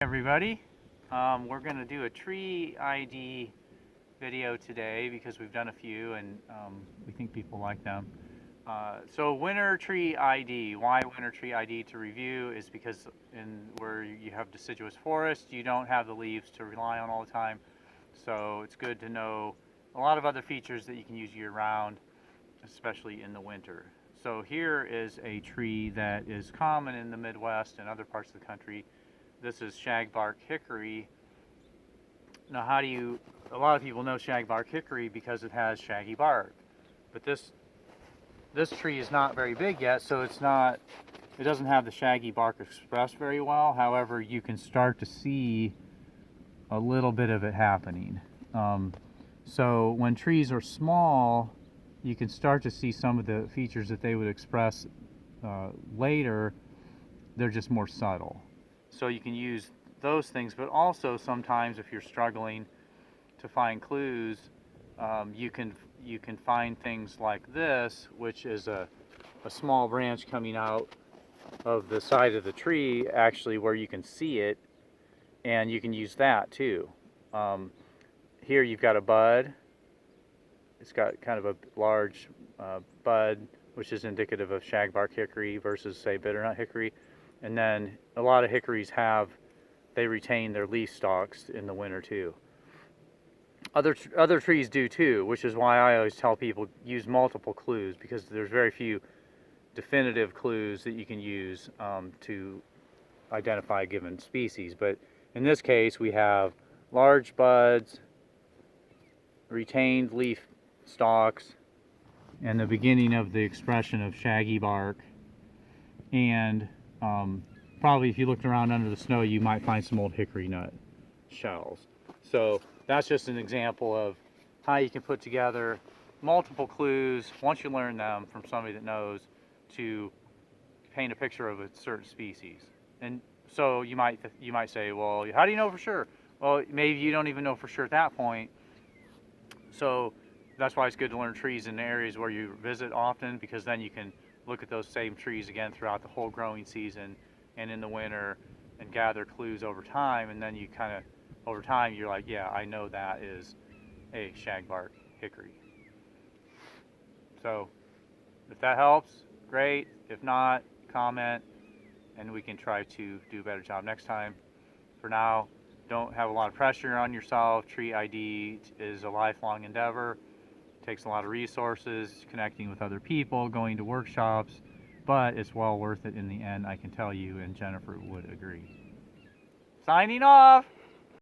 Everybody, we're going to do a tree ID video today because we've done a few and we think people like them. So winter tree ID, why winter tree ID to review is because where you have deciduous forest, you don't have the leaves to rely on all the time. So it's good to know a lot of other features that you can use year round, especially in the winter. So here is a tree that is common in the Midwest and other parts of the country. This is Shagbark Hickory. Now a lot of people know Shagbark Hickory because it has shaggy bark. But this tree is not very big yet, so it doesn't have the shaggy bark expressed very well. However, you can start to see a little bit of it happening. So when trees are small, you can start to see some of the features that they would express later. They're just more subtle. So you can use those things, but also sometimes if you're struggling to find clues, you can find things like this, which is a small branch coming out of the side of the tree, actually, where you can see it, and you can use that too. Here you've got a bud. It's got kind of a large bud, which is indicative of shagbark hickory versus, say, bitternut hickory. And then a lot of hickories they retain their leaf stalks in the winter too. Other trees do too, which is why I always tell people use multiple clues, because there's very few definitive clues that you can use to identify a given species. But in this case, we have large buds, retained leaf stalks, and the beginning of the expression of shaggy bark. And probably if you looked around under the snow, you might find some old hickory nut shells. So that's just an example of how you can put together multiple clues, once you learn them from somebody that knows, to paint a picture of a certain species. And so you might say, well, how do you know for sure? Well, maybe you don't even know for sure at that point. So that's why it's good to learn trees in areas where you visit often, because then you can look at those same trees again throughout the whole growing season and in the winter and gather clues over time. And then you kind of, over time, you're like, yeah, I know that is a shagbark hickory. So if that helps, great. If not, comment and we can try to do a better job next time. For now, don't have a lot of pressure on yourself. Tree ID is a lifelong endeavor. Takes a lot of resources, connecting with other people, going to workshops, but it's well worth it in the end, I can tell you, and Jennifer would agree. Signing off!